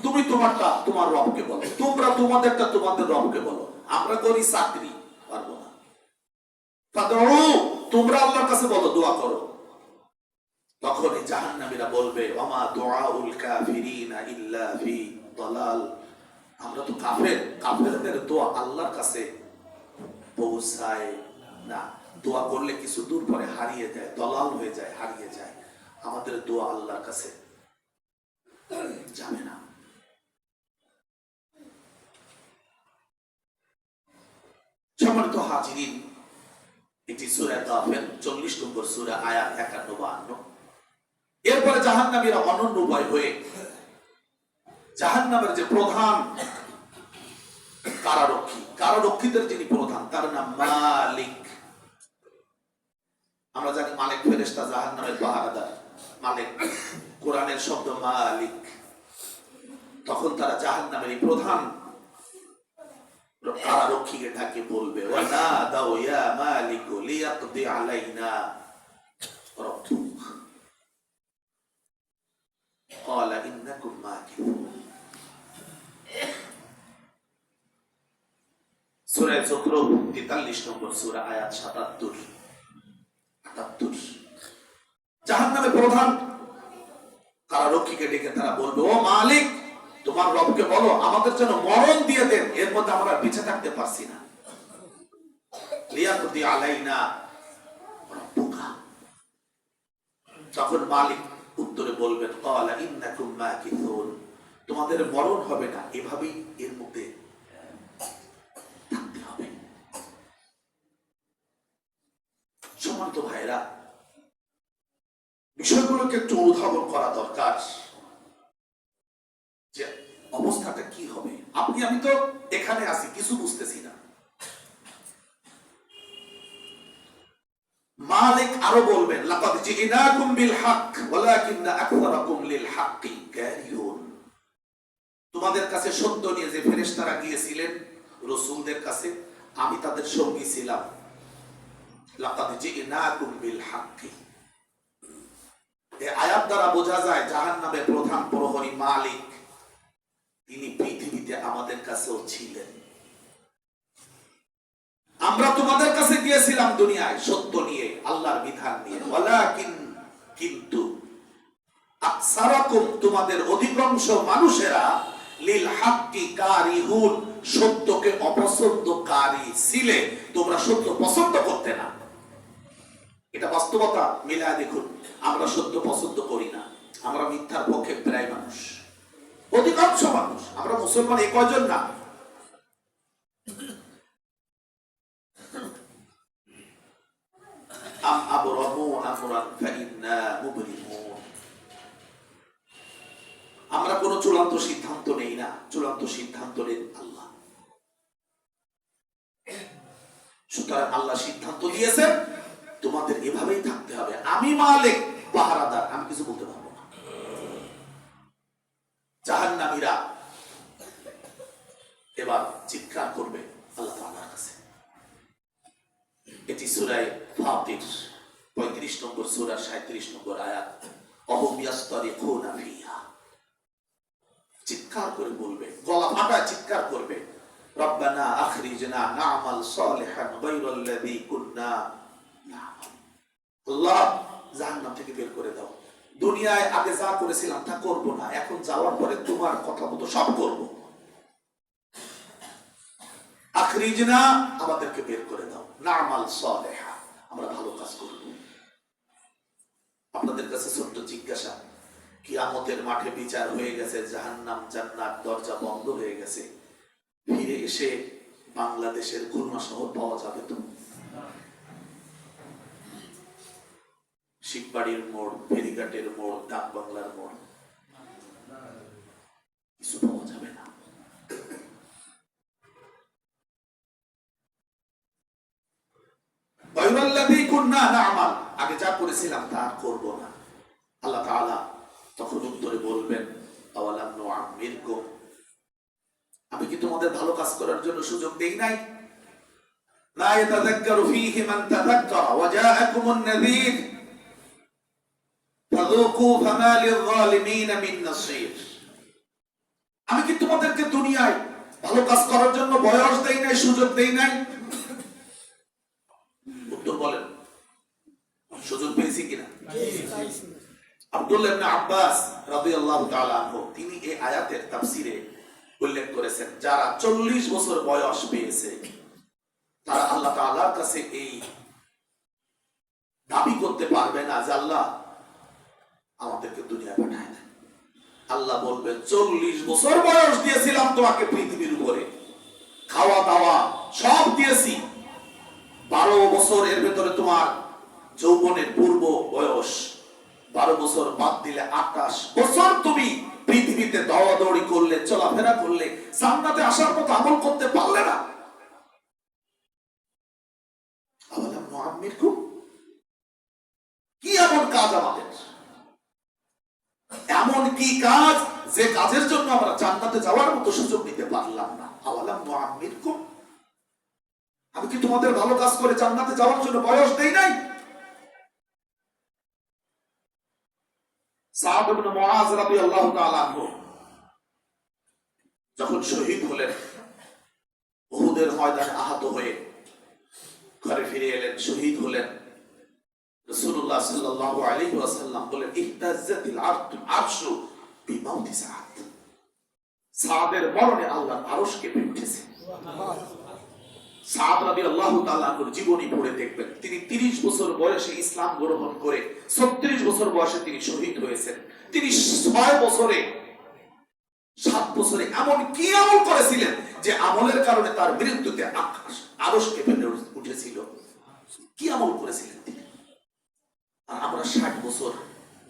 তুমি তোমারটা তোমার রবকে বলো, তোমরা তোমাদেরটা তোমাদের রবকে বলো, আমরা করি চাকরি, পারবো না। ফাদউ, তোমরা আল্লাহর কাছে বলো, দোয়া করো। তখন এই জাহান্নামীরা বলবে, ওয়ামা দুআউল কাফিরিনা ইল্লা ফি দালাল, আমরা তো কাফের, কাফেরদের দোয়া আল্লাহর কাছে পৌঁছায় না, দোয়া করলে কিছু দূর পরে হারিয়ে যায়, দলাল হয়ে যায়, হারিয়ে যায়, আমাদের দোয়া আল্লাহর কাছে যাবে না। সম্মানিত হাজিরিন, এটি সূরা গাফির 40 নম্বর সূরা, আয়াত 51-52। এরপরে জাহান্নামীরা অনন্য উপায় হয়ে জাহান্নামের যে প্রধান কারারক্ষীদের যিনি প্রধান, তার নাম মালিক। আমরা জানি মালিক ফেরেশতা, জাহান্নামের পাহারাদার মালিক, কোরআনের শব্দ মালিক। তখন তারা জাহান্নামের এই প্রধান কারারক্ষীকে ডাকে বলবে, ওয়া নাদাউ ইয়া মালিকু লিয়াকদি আলাইনা রাব্বুক, যুখরুফ 43 নম্বর সূরা আয়াত 77 78। জাহান্নামে প্রধান কারারক্ষীকে ডেকে তারা বলবে, ও মালিক, তোমার রবকে বলো আমাদের জন্য মরণ দিয়ে দেন, এর মধ্যে আমরা বেঁচে থাকতে পারছি না। লিয়াকুদি আলাইনা রাব্বুকা। তখন মালিক উত্তরে বলবেন, ক্বালা ইন্নাকুম মাকিসুন, তোমাদের মরণ হবে না, এভাবেই এর মধ্যে থাকতে হবে। সম্মানিত ভাইরা, বিষয়গুলোকে একটু অনুধাবন করা দরকার যে অবস্থাটা কি হবে। আপনি আমি তো এখানে আছি, কিছু বুঝতেছি না। মালিক আরো বলবেন, লাকাদ জিনাকুম বিল হক ওয়ালাকিন্না আকসারাকুম লিল হক্কি কারিহুন। তোমাদের কাছে সত্য নিয়ে যে ফেরেশতারা গিয়েছিলেন রাসূলদের কাছে, আমি তাদের সঙ্গী ছিলাম। লাকাদ জিনাকুম বিল হক্কি। এই আয়াত দ্বারা বোঝা যায় জাহান্নামে প্রধান প্রহরী মালিক তিনি পৃথিবীতে আমাদের কাছেও ছিলেন। আমরা তোমাদের কাছে গিয়েছিলাম দুনিয়ায় সত্য নিয়ে, আল্লাহর বিধান নিয়ে। ওয়ালাকিন, কিন্তু আকসারাকুম, তোমাদের অধিকাংশ মানুষেরা লিল হাক্কি কারিহুন, সত্যকে অপছন্দকারী ছিলে। তোমরা সত্য পছন্দ করতে না। এটা বাস্তবতা, মিলায় দেখুন। আমরা সত্য পছন্দ করি না, আমরা মিথ্যার পক্ষে প্রায় মানুষ, অধিকাংশ মানুষ। আমরা মুসলমান এই কয়জন না। আম আবরামু আমরান ফাইন্না মুবরিমুন। আমরা কোন চূড়ান্ত সিদ্ধান্ত নেই না, চূড়ান্ত সিদ্ধান্ত নেন আল্লাহ। সুতরাং আল্লাহ সিদ্ধান্ত দিয়েছেন তোমাদের এভাবেই থাকতে হবে। আমি মালিক, পাহারাদার, আমি কিছু বলতে পারবো না। জাহান্নামীরা এবার চিৎকার করবে আল্লাহ তাআলার কাছে। এটি সূরা ফাতির 35 নম্বর সূরা 37 নম্বর আয়াত। অহুম ইয়াস্তারিকুনা ফিহা, চিৎকার করে বলবে, গলা ফাটা চিৎকার করবে, রব্বানা আখরিজনা না'মাল সালিহান গায়রাল্লাযী কুননা না'মাল। আল্লাহ, জাহান্নাম থেকে বের করে দাও। দুনিয়ায় আগে যা করেছিলাম তা করব না, এখন যাওয়ার পরে তোমার কথা মতো সব করব। আখরিজনা, আমাদেরকে বের করে দাও, না'মাল সালিহা, আমরা ভালো কাজ করব। আপনাদের কাছে ছোট্ট জিজ্ঞাসা, কিয়ামতের মাঠে বিচার হয়ে গেছে, জাহান্নাম জান্নাত দরজা বন্ধ হয়ে গেছে, ফিরে এসে বাংলাদেশের খুলনা শহর পাওয়া যাবে তো? শিববাড়ির মোড়, ফেরিঘাটের মোড়, ডাক বাংলার মোড়, কিছু পাওয়া যাবে না। গায়রাল্লাযী কুননা না'মাল, আগে যা করেছিলাম তা করব না। আল্লাহ তাআলা তখন উত্তরে বলবেন, আওয়ালাম নুআম্মিরকুম, আমি কি তোমাদের ভালো কাজ করার জন্য সুযোগ দেই নাই? লা ইয়াতাযাক্কারু ফীহি মান তাযাক্কারা ওয়া জাআকুমুন নাযীর ফাযুকু ফামা লিয-যালিমিন মিন নাসীর। আমি কি তোমাদেরকে দুনিয়ায় ভালো কাজ করার জন্য বয়স দেই নাই, সুযোগ দেই নাই? উত্তর বলেন, সুযোগ পেয়েছি কিনা? আব্দুল্লাহ ইবনে আব্বাস রাদিয়াল্লাহু তাআলা আনহু তিনি এই আয়াতের তাফসীরে উল্লেখ করেছেন, যারা 40 বছর বয়স পেয়েছে তারা আল্লাহ তাআলার কাছে এই দাবি করতে পারবে না যে আল্লাহ আমাদেরকে দুনিয়ায় পাঠায় দেন। আল্লাহ বলবেন, 40 বছর বয়স দিয়েছিলাম তোমাকে পৃথিবীর উপরে, খাওয়া দাওয়া সব দিয়েছি। 12 বছর এর ভেতরে তোমার যৌবনের পূর্ব বয়স, 12 বছর বাদ দিলে 28 বছর তুমি পৃথিবীতে দৌড়াদৌড়ি করলে, চলাফেরা করলে, জান্নাতে আসার মতো আমল করতে পারলে না। আওয়ালাম নুআম্মিরকুম, কি এমন কাজ আমাদের, এমন কি কাজ যে কাজের জন্য আমরা জান্নাতে যাওয়ার মতো সুযোগ নিতে পারলাম না? আওয়ালাম নুআম্মিরকুম, আমি কি তোমাদের ভালো কাজ করে জান্নাতে যাওয়ার জন্য বয়স দেই নাই? সাদ ইবনে মুআজ রাদিয়াল্লাহু তাআলা আনহু যখন শহীদ হলেন, উহুদ উহুদের ময়দানে আহত হয়ে ঘরে ফিরে এলেন, শহীদ হলেন। রাসূলুল্লাহ সাল্লাল্লাহু আলাইহি ওয়াসাল্লাম বলেন, ইহতাজ্জাতিল আরশু বিমাউতি সাদ। সাদের মরণে আল্লাহর আরশ কেঁপে উঠেছে। সাদ রাদিয়াল্লাহু তাআলা আনহুর জীবনী পড়ে দেখবেন, তিনি 30 বছর বয়সে ইসলাম গ্রহণ করে 36 বছর বয়সে তিনি শহীদ হয়েছেন। তিনি 6 বছরে 7 বছরে এমন কি আমল করেছিলেন যে আমলের কারণে তার মৃত্যুতে আরশ কেঁপে উঠেছিল? কি আমল করেছিলেন তিনি? আর আমরা 60 বছর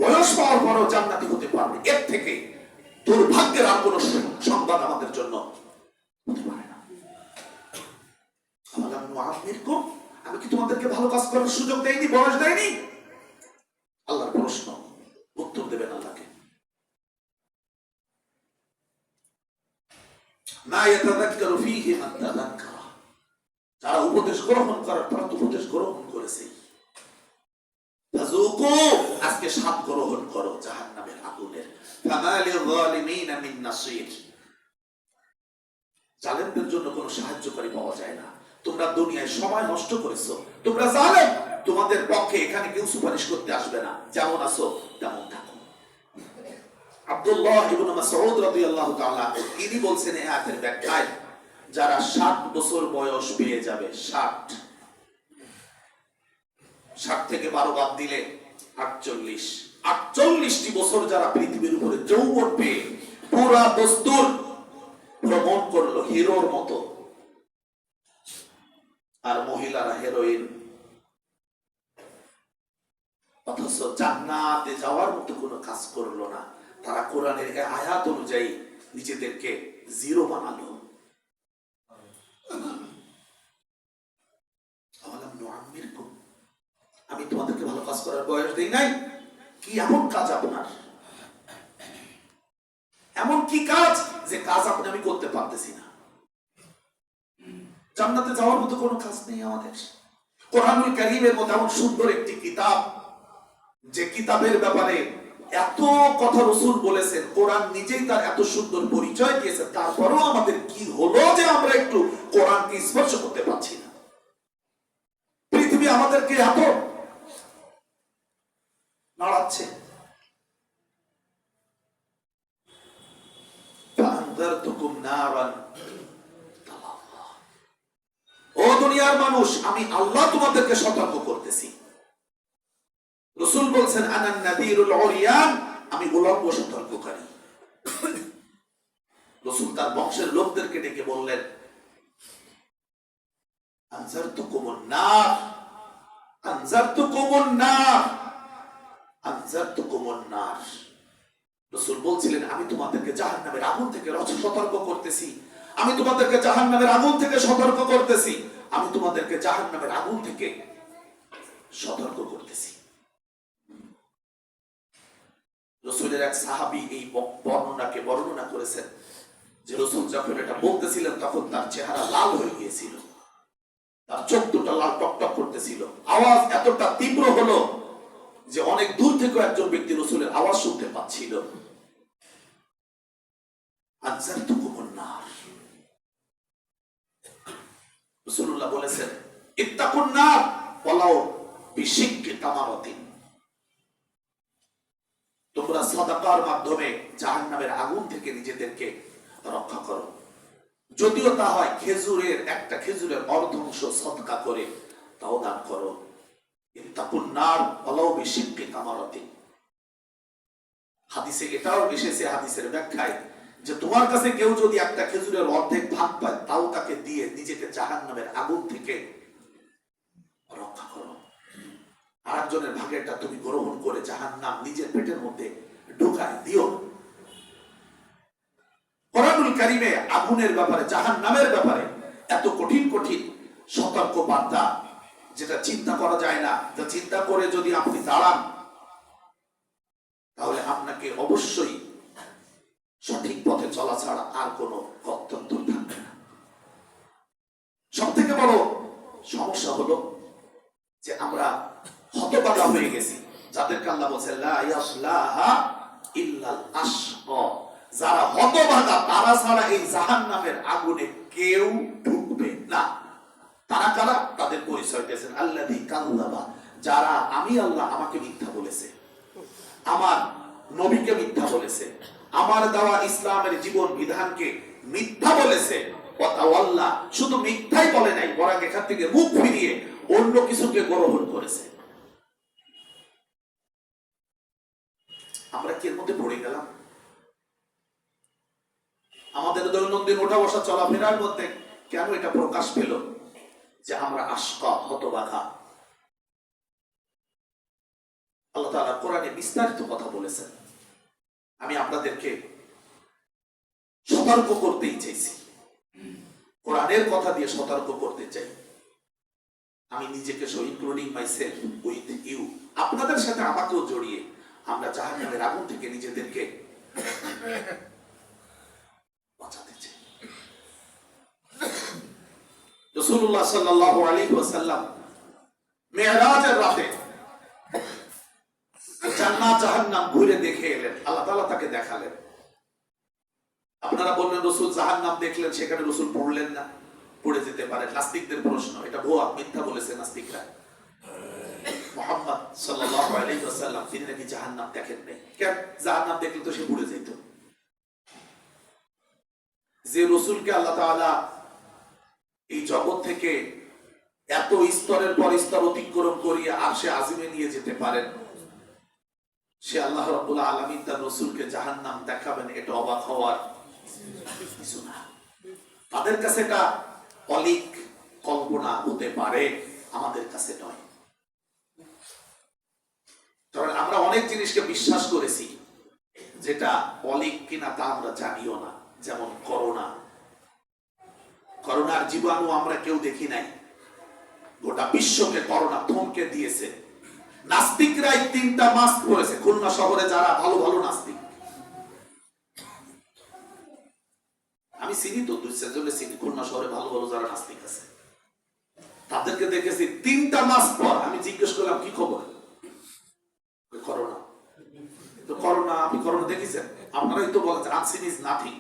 বয়স পাওয়ার পরও জান্নাতি হতে পারবে, এর থেকে দুর্ভাগ্যের আর কোনো সংবাদ আমাদের জন্য হতে পারে না। আমি কি তোমাদেরকে ভালো কাজ করার সুযোগ দেয়নি, বয়স দেয়নি? আল্লাহর প্রশ্ন, উত্তর দেবেন আল্লাহকে। মা ইয়াতাযাক্কারু ফীহি মান তাযাক্কারা, যারা উপদেশ গ্রহণ করার তারা তো উপদেশ গ্রহণ করেছে। ফাযুকু, আজকে স্বাদ গ্রহণ করো জাহান্নামের আগুনের। ফামা লিয-যালিমিনা মিন নাসীর, জালেমদের জন্য কোনো সাহায্যকারী পাওয়া যায় না। তোমরা দুনিয়ায় সময় নষ্ট করেছো, তোমরা জালেম, তোমাদের পক্ষে এখানে কেউ সুপারিশ করতে আসবে না। যেমন আছো তেমন থাকো। আব্দুল্লাহ ইবনে মাসউদ রাদিয়াল্লাহু তাআলা তিনি বলছেন এই আয়াতের ব্যাখ্যায়, যারা 60 বছর বয়স পেয়ে যাবে, 60 থেকে 12 বাদ দিলে 48টি বছর যারা পৃথিবীর উপরে যৌবন পেয়ে পুরা দস্তুর ভ্রমণ করলো হিরোর মতো, আর মহিলারা হেরোইন, অথচ জান্নাতে যাওয়ার মতো কোনো কাজ করলো না। তারা কোরআনের আয়াত অনুযায়ী নিজেদেরকে জিরো বানালো। আমি তোমাদেরকে ভালো কাজ করার বয়স দেই নাই? কি এমন কাজ আপনার, এমন কি কাজ যে কাজ আপনি আমি করতে পারতেছি না? জান্নাতে যাওয়ার মতো কোনো কাজ নেই আমাদের। কোরআনুল কারীমের মতো এমন সুন্দর একটি কিতাব, যে কিতাবের ব্যাপারে এত কথা রাসূল বলেছেন, কোরআন নিজেই তার এত সুন্দর পরিচয় দিয়েছে, তারপরেও আমাদের কি হলো যে আমরা একটু কোরআনকে স্পর্শ করতে পারছি না? পৃথিবী আমাদেরকে এত নাড়াচ্ছে। ফাআনযারতুকুম নারান, ও দুনিয়ার মানুষ, আমি আল্লাহ তোমাদেরকে সতর্ক করতেছি। রাসূল বলছেন, আনান নাযীরুল উরিয়ান, আমি উলঙ্গ সতর্ককারী। রাসূল তার বংশের লোকদেরকে ডেকে বললেন, আনজারতুকুমুন নার, আনজারতুকুমুন নার, আনজারতুকুমুন নার। রাসূল বলছিলেন, আমি তোমাদেরকে জাহান্নামের আগুন থেকে সতর্ক করতেছি, আমি তোমাদেরকে জাহান্নামের আগুন থেকে সতর্ক করতেছি, আমি তোমাদেরকে জাহান্নামের আগুন থেকে সতর্ক করতেছি। রাসূলের এক সাহাবী এই বর্ণনাকে বর্ণনা করেছেন যে রাসূল যখন এটা বলতেছিলেন তখন তার চেহারা লাল হয়ে গিয়েছিল, তার চোখ দুটো লাল টকটক করতেছিল। আওয়াজ এতটা তীব্র হলো যে অনেক দূর থেকে একজন ব্যক্তি রাসূলের আওয়াজ শুনতে পাচ্ছিল। আনজারতুকুমুন নার, রাসূলুল্লাহ বলেছেন, ইত্তাকুন নার ওয়ালাউ বিশিক্কি তামারাতিন, তোমরা সাদাকার মাধ্যমে জাহান্নামের আগুন থেকে নিজেদেরকে রক্ষা করো, যদিও তা হয় খেজুরের একটা খেজুরের অর্ধাংশ সদকা করে তাও দান করো। ইত্তাকুন নার ওয়ালাউ বিশিক্কি তামারাতিন। হাদিসে এটাও এসেছে, হাদিসের ব্যাখ্যায়, যে তোমার কাছে কেউ যদি একটা খেজুরের অর্ধেক ভাগ পায় তাও তাকে দিয়ে নিজেকে জাহান্নামের আগুন থেকে রক্ষা করো। আরেকজনের ভাগেরটা তুমি গ্রহণ করে জাহান্নাম নিজের পেটের মধ্যে ঢুকায় দিও। কোরআনুল কারীমে আগুনের ব্যাপারে, জাহান্নামের ব্যাপারে এত কঠিন কঠিন সতর্ক বার্তা, যেটা চিন্তা করা যায় না, যা চিন্তা করে যদি আপনি দাঁড়ান তাহলে আপনাকে অবশ্যই সঠিক পথে চলা ছাড়া আর কোনো গত্যন্তর থাকবে না। সব থেকে বড় সমস্যা হলো যে আমরা হতবাগা হয়ে গেছি, যাদেরকে আল্লাহ বলছে লা ইয়াসলাহা ইল্লাল আশকা, যারা হতবাগা তারা ছাড়া এই জাহান্নামের আগুনে কেউ ঢুকবে না, তারা কারা? তাদের পরিচয় দিয়েছেন আল্লাযী কাল্লাবা, যারা আমি আল্লাহ আমাকে মিথ্যা বলেছে, আমার নবীকে মিথ্যা বলেছে, আমার দেওয়া ইসলামের জীবন বিধানকে মিথ্যা বলেছে। ওয়াতাওয়াল্লা, শুধু মিথ্যাই বলে নাই, বরং এখান থেকে মুখ ফিরিয়ে অন্য কিছুকে গ্রহণ করেছে। আমরা কি এর মধ্যে পড়ে গেলাম? আমাদের দৈনন্দিন ওঠা বসা চলাফেরার মধ্যে কেন এটা প্রকাশ পেল যে আমরা আশকা, হতবাগা? আল্লাহ তাআলা কোরআনে বিস্তারিত কথা বলেছেন। আমি আপনাদেরকে সতর্ক করতেই চাইছি, কোরআনের কথা দিয়ে সতর্ক করতে চাই। আমি নিজেকে সহ, ইনক্লুডিং মাইসেলফ উইথ ইউ, আপনাদের সাথে আমাকেও জড়িয়ে আমরা জাহান্নামের আগুন থেকে নিজেদেরকে বাঁচাতে চাই। রাসূলুল্লাহ সাল্লাল্লাহু আলাইহি ওয়াসাল্লাম মেরাজের রাতে জান্নাত জাহান্নাম ঘুরে দেখে এলেন, আল্লাহ তাআলা তাকে দেখালেন। আপনারা বললেন রাসূল জাহান্নাম দেখলেন, সেখানে রাসূল পড়লেন না। পড়ে যেতে পারে, নাস্তিকদের প্রশ্ন, এটা ভুয়া, মিথ্যা বলেছে নাস্তিকরা। মুহাম্মদ সাল্লাল্লাহু আলাইহি ওয়াসাল্লাম তিনি নাকি জাহান্নাম দেখেন নাই। কেন? জাহান্নাম দেখলে তো সে পুড়ে যেত। যে রাসূলকে আল্লাহ তাআলা এই জগৎ থেকে এত স্তরের পর স্তর অতিক্রম করিয়ে আরশে আজিমে নিয়ে যেতে পারেন, সে আল্লাহ রাব্বুল আলামিন তার রাসূলকে জাহান্নাম দেখাবেন, এটা অবাক হওয়ার কিছু না। তাদের কাছে এটা অলিক কল্পনা হতে পারে, আমাদের কাছে নয়। কারণ আমরা অনেক জিনিসকে বিশ্বাস করেছি যেটা অলিক কিনা তা আমরা জানিও না। যেমন করোনা, করোনার জীবাণু আমরা কেউ দেখি নাই, গোটা বিশ্বকে করোনা থমকে দিয়েছে। নাস্তিকরাই 3টা মাস্ক পরেছে। খুলনা শহরে যারা ভালো ভালো নাস্তিক, আমি চিনি তো, 2-4 চিনি খুলনা শহরে ভালো ভালো যারা নাস্তিক আছে, তাদেরকে দেখেছি 3টা মাস পর। আমি জিজ্ঞেস করলাম কি খবর? করোনা। তো করোনা, আপনি করোনা দেখেছেন? আপনারাই তো বলেন আনসিন ইজ নাথিং,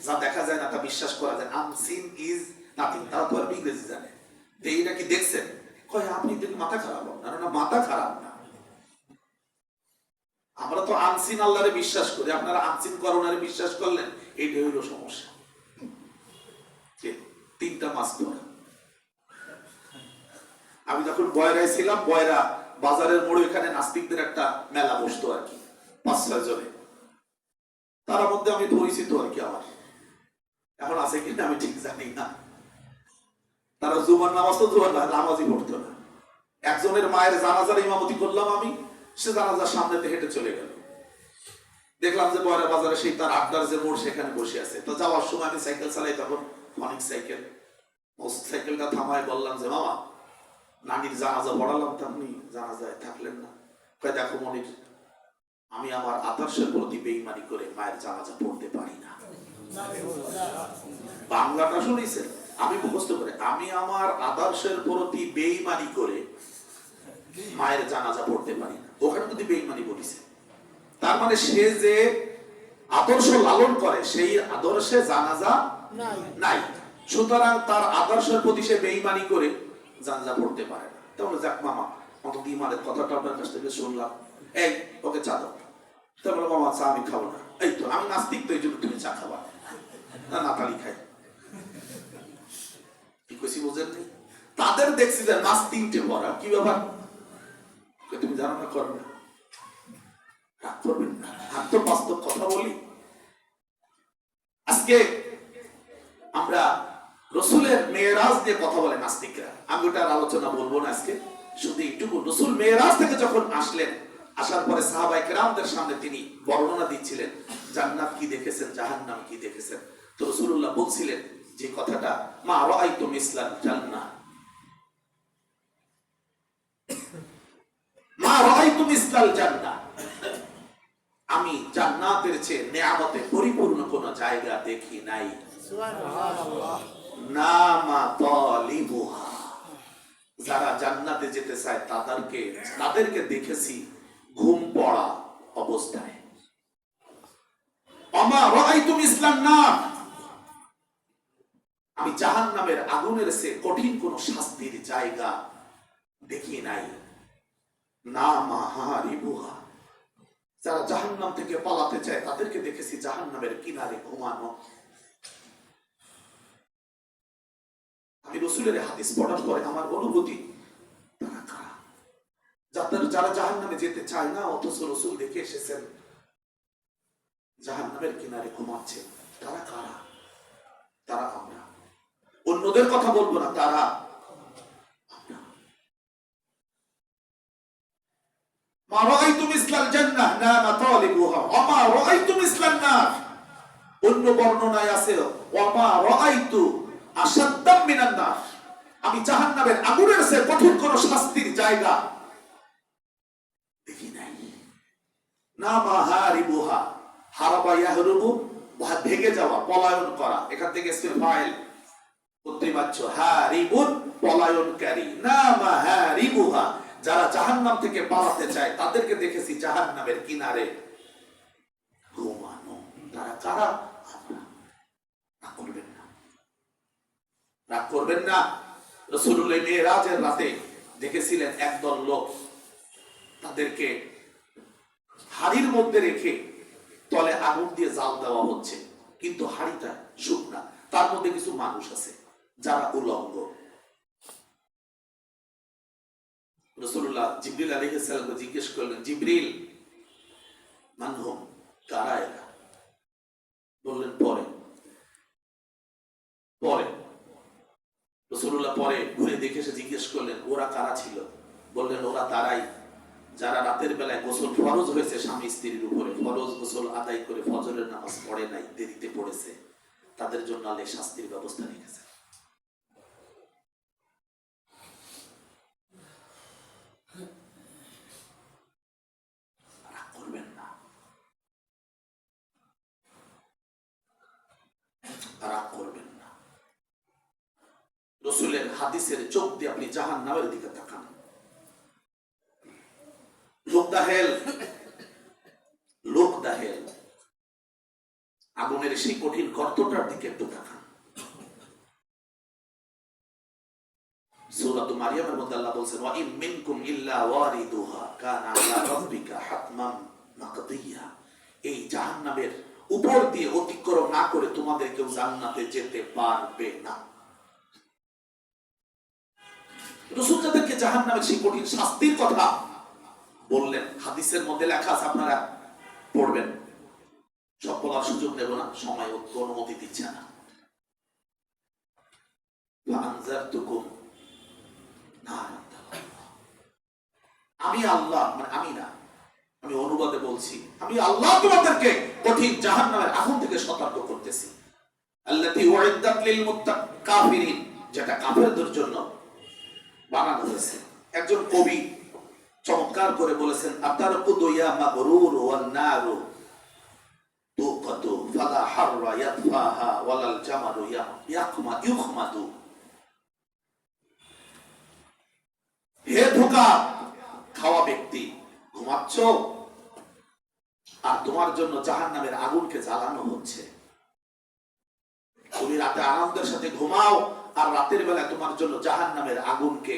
যা দেখা যায় না তা বিশ্বাস করা যায়। আনসিন ইজ নাথিং, তারা তো আর ইংরেজি জানে। তো এইটা কি দেখছেন? কয় আপনি দেখে মাথা খারাপ। না না, মাথা খারাপ না, আমরা তো আনসিন আল্লাহরে বিশ্বাস করি, আপনারা আনসিন করোনারে বিশ্বাস করলেন, এইটাই হইল সমস্যা। 3টা মাস পর আমি যখন বয়রায় ছিলাম, বয়রা বাজারের মোড়ে এখানে নাস্তিকদের একটা মেলা বসতো আর কি, 5-6 জনে। তার মধ্যে আমি পরিচিত আর কি, আমার এখন আছে কিনা আমি ঠিক জানি না। তারা জুমার নামাজ তো জুমার নামাজই পড়তো না। একজনের মায়ের জানাজার ইমামতি করলাম আমি, সে জানাজার সামনেতে হেঁটে চলে গেল। দেখলাম যে বয়রা বাজারে সেই তার আড্ডার যে মোড়, সেখানে বসে আছে। তো যাওয়ার সময় আমি সাইকেল চালাই, তখন অনেক সাইকেল, সাইকেলটা থামায় বললাম যে মামা, নানির জানাজা পড়ালাম, তো আপনি জানাজায় থাকলেন না। কয় দেখো মনির, আমি আমার আদর্শের প্রতি বেঈমানি করে মায়ের জানাজা পড়তে পারি না। বাংলাটা শুনেছেন? আমি মুখস্থ করে, আমি আমার আদর্শের প্রতি বেঈমানি করে মায়ের জানাজা পড়তে পারি না। ওখানে যদি বেঈমানি বলিছে, তার মানে সে যে আদর্শ লালন করে সেই আদর্শে জানাজা নাই। সুতরাং তার আদর্শের প্রতি সে বেঈমানি করে জানাজা পড়তে পারে না। তাহলে যাক মামা, অন্তত ইমানের কথাটা আপনার কাছ থেকে শুনলাম, এই ওকে চা দাও। তারপরে মামা চা আমি খাবো না। এই তো আমি নাস্তিক, তো এই জন্য তুমি চা খাবা না? নাতালি খাই। কি কইছি বুঝেন? তাদের দেখছি যে মাস 3টে পড়া, কি ব্যাপার? তুমি জানো না, করো না, রাগ করবেন না, আমি তো বাস্তব কথা বলি। আজকে আমরা রসুলের মেয়েরাজ নিয়ে কথা বলে নাস্তিকরা, আমি ওটার আলোচনা বলবো না আজকে, শুধু একটুকু। রসুল মেয়েরাজ থেকে যখন আসলেন, আসার পরে সাহাবায়ে কেরামদের সামনে তিনি বর্ণনা দিচ্ছিলেন, জান্নাত কি দেখেছেন, জাহান্নাম কি দেখেছেন। তো রাসূলুল্লাহ বলছিলেন যে কথাটা, মা রাআইতু মিসলাল জান্নাহ, মা রাআইতু মিসলাল জান্নাহ, আমি জান্নাতের চেয়ে নেয়ামতে পরিপূর্ণ কোন জায়গা দেখি নাই। সুবহানাল্লাহ। নামা তালিবুহা, যারা জান্নাতে যেতে চায় তাদেরকে দেখেছি ঘুম পড়া অবস্থায়। আমা রাআইতু মিসলান নার, আমি জাহান্নামের আগুনের সে কঠিন কোন শাস্তির জায়গা দেখি নাই। না মাহারিবুহা, যারা জাহান্নাম থেকে পালাতে চায় তাদেরকে দেখেছি জাহান্নামের কিনারে ঘুমানো। আমি রসুলের হাদিস পড়ার পরে আমার অনুভূতি, তারা কারা? যারা জাহান্নামে যেতে চায় না, অথচ রসুল দেখে এসেছেন জাহান্নামের কিনারে ঘুমাচ্ছে। তারা কারা? তারা আমরা। অন্যদের কথা বলবো না, তারা আমরা। মা রাআইতু মিসলাল জান্নাহ নামা তালিবুহা ওয়া মা রাআইতু মিসলান নার। অন্য বর্ণনায় আছে ওয়া মা রাআইতু আশাদ্দাম মিনান নার। আমি জাহান্নামের আগুনের চেয়ে কঠিন কোন শাস্তির জায়গা দেখি নাই। না মাহারিবুহা, হারাবা ইয়াহরুবু, ভেগে যাওয়া, পলায়ন করা। এখান থেকে ইসমে ফাইল কর্তৃবাচ্য হারিবুন, পলায়নকারী। না মাহারিবুহা, যারা জাহান্নাম থেকে পালাতে চায় তাদেরকে দেখেছি জাহান্নামের কিনারে ঘুমানো। তারা কারা? আমরা। রাগ করবেন না, রাগ করবেন না। রাসূলুল্লাহ মিরাজের রাতে দেখেছিলেন একদল লোক, তাদেরকে হাড়ির মধ্যে রেখে তলে আগুন দিয়ে জাল দেওয়া হচ্ছে, কিন্তু হাড়িটা শুকনা, তার মধ্যে কিছু মানুষ আছে যারা উলঙ্গ। রাসূলুল্লাহ জিবরিল আলাইহিস সালামকে জিজ্ঞেস করলেন, জিবরিল মানহুম, কারা এরা? বললেন পরে পরে। রাসূলুল্লাহ পরে ঘুরে দেখে এসে জিজ্ঞেস করলেন, ওরা কারা ছিল? বললেন, ওরা তারাই যারা রাতের বেলায় গোসল ফরজ হয়েছে স্বামী স্ত্রীর উপরে, ফরজ গোসল আদায় করে ফজরের নামাজ পড়ে নাই, দেরিতে পড়েছে, তাদের জন্য আল্লাহ শাস্তির ব্যবস্থা রেখেছে। রাগ করবেন না, রাগ করবেন না। রাসূলের হাদিসের চোখ দিয়ে আপনি জাহান্নামের দিকে তাকান। লোক দাহেল আগুনের সেই কঠিন গর্তটার দিকে একটু তাকান। সূরা মারিয়ামের মধ্যে আল্লাহ বলছেন, ওয়া ইম মিনকুম ইল্লা ওয়ারিদুহা কানা আলা রাব্বিকা হাতমান মাকদিয়া। এই জাহান্নামের উপর দিয়ে অতিক্রম না করে তোমাদের কেউ জান্নাতে যেতে পারবে না। রাসূল যাদেরকে জাহান্নামের সেই কঠিন শাস্তির কথা বললেন, হাদিসের মধ্যে লেখা আছে, আপনারা পড়বেন। সব বলার সুযোগ নেব না, সময় অনুমতি দিচ্ছে না। আমি আল্লাহ, মানে আমি না, আমি অনুবাদে বলছি, আমি আল্লাহ তোমাদেরকে কঠিন জাহান্নামের আগুন থেকে সতর্ক করতেছি। আল্লাতী উইদ্দাত লিল মুত্তাকাফিরিন, যেটা কাফেরদের জন্য বানানো হয়েছে। একজন কবি চমৎকার করে বলেছেন, আতারকুদু ইয়া মাগরুর ওয়ান নারু তুকাতু ফালা হাররা ইয়াতফাহা ওয়ালাল জামালু ইউখমাদু। হে ধোঁকা খাওয়া ব্যক্তি, ঘুমাচ্ছ আর তোমার জন্য জাহান্নামের আগুনকে জ্বালানো হচ্ছে। তুমি রাতে আনন্দের সাথে ঘুমাও আর রাতের বেলা তোমার জন্য জাহান্নামের আগুনকে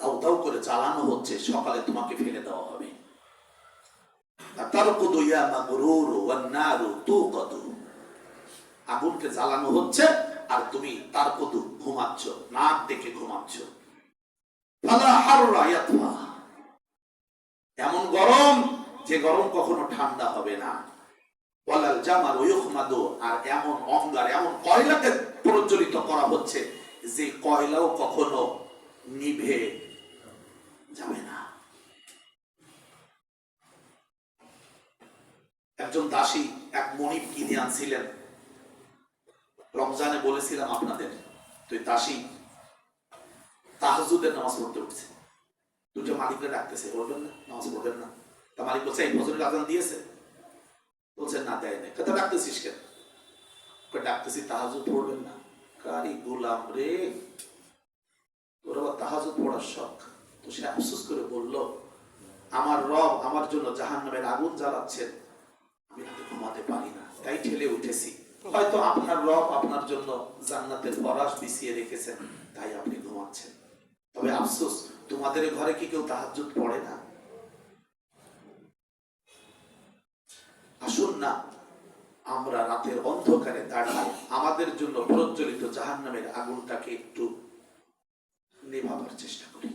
দাউ দাউ করে জ্বালানো হচ্ছে, সকালে তোমাকে ফেলে দেওয়া হবে। আগুনকে জ্বালানো হচ্ছে আর তুমি তার কদু ঘুমাচ্ছ, নাক ডেকে ঘুমাচ্ছ। এমন গরম যে গরম কখনো ঠান্ডা হবে না। আর এমন অঙ্গার, এমন কয়লাকে প্রজ্বলিত করা হচ্ছে যে কয়লাও কখনো নিভে যাবে না। একজন দাসী এক মণিক কিনে আনছিলেন, রমজানে বলেছিলাম আপনাদের, তো দাসী তাহাজ্জুদের নামাজ পড়তে উঠছে, দুটো মালিকরা ডাকতেছে, পড়বেন না, নামাজ পড়বেন না। তা মালিক বলছে, এই ফজরের আজান দিয়েছে? বলছেন না, দেয় নাই। কথা ডাকতেছিস কেন? ডাকতেছি তাহাজ্জুদ পড়বেন না। কারি গোলাম রে, তোর আবার তাহাজ্জুদ পড়ার শখ। তো সে আফসোস করে বলল, আমার রব আমার জন্য জাহান্নামের আগুন জ্বালাচ্ছেন, আমি রাতে ঘুমাতে পারি না, তাই ঠেলে উঠেছি। হয়তো আপনার রব আপনার জন্য জান্নাতের ফরাশ বিছিয়ে রেখেছেন, তাই আপনি ঘুমাচ্ছেন। তবে আফসোস, তোমাদের ঘরে কি কেউ তাহাজ্জুদ পড়ে না? আসুন না আমরা রাতের অন্ধকারে দাঁড়িয়ে আমাদের জন্য প্রজ্বলিত জাহান্নামের আগুনটাকে একটু নেভাবার চেষ্টা করি।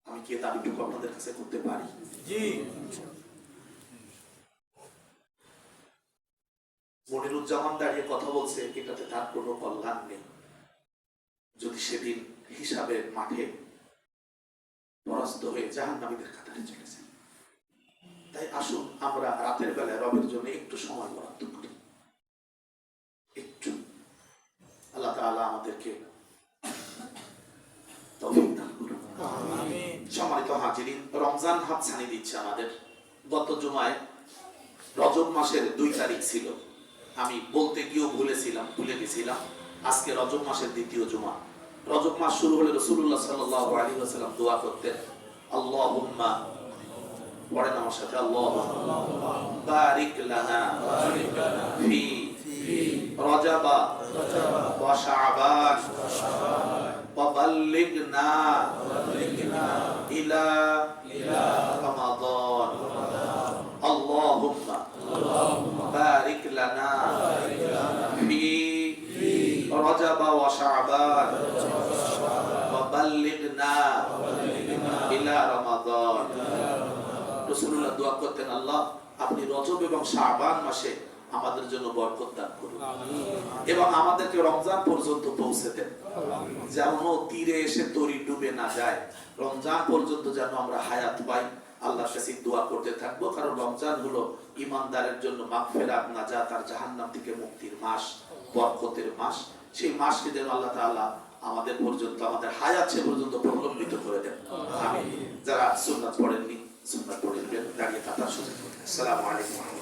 আমি কি দাবিটুকু আপনাদের কাছে করতে পারি? জি। মনিরুজ্জামান দাঁড়িয়ে কথা বলছে, এটাতে তার কোনো কল্যাণ নেই যদি সেদিন হিসাবের মাঠে পরাস্ত হয়ে জাহান্নামীদের কাতারে চলে যায়। তাই আসুন আমরা রাতের বেলায় রবের জন্য একটু সময় বরাদ্দ করি, একটু। আল্লাহ তাআলা আমাদেরকে তৌফিক দান করুন। আমিন। সম্মানিত হাজিরিন, রমজান হাতছানি দিচ্ছে আমাদের। গত জুমায় রজব মাসের 2 তারিখ ছিল, আমি বলতে গিয়েও ভুলে গেছিলাম। আজকে রজব মাসের 2য় জুমা। রজব মাস শুরু হলে রাসূলুল্লাহ সাল্লাল্লাহু আলাইহি ওয়াসাল্লাম দোয়া করতেন, আল্লাহুম্মা, পড়েন আমার সাথে, আল্লাহুম্মা বারিক লানা ফি রজবা ওয়া শাবান ওয়া বাল্লিগনা ইলা রমাদান। আল্লাহুম্মা বারিক লানা ফি রজবা ওয়া শাবান ওয়া বাল্লিগনা ইলা রমাদান। রাসূলুল্লাহ দোয়া করতেন, আল্লাহ আপনি রজব এবং শাবান মাসে আমাদের জন্য বরকত দান করুন এবং আমাদেরকে রমজান পর্যন্ত পৌঁছে দেন, যেন তীরে এসে তরি ডুবে না যায়। রমজান পর্যন্ত যেন আমরা হায়াত পাই। আল্লাহর কাছে দোয়া করতে থাকবো, কারণ রমজান হলো ঈমানদারের জন্য মাগফিরাত, নাজাত আর জাহান্নাম থেকে মুক্তির মাস, বরকতের মাস। সেই মাসকে যেন আল্লাহ তাআলা আমাদের পর্যন্ত, আমাদের হায়াত সে পর্যন্ত প্রলম্বিত করে দেন। আমিন। যারা সুন্নাত পড়েননি সুন্নাত পড়ে নেবেন, দাঁড়িয়ে কাতার শুরু করবেন। আসসালামু আলাইকুম।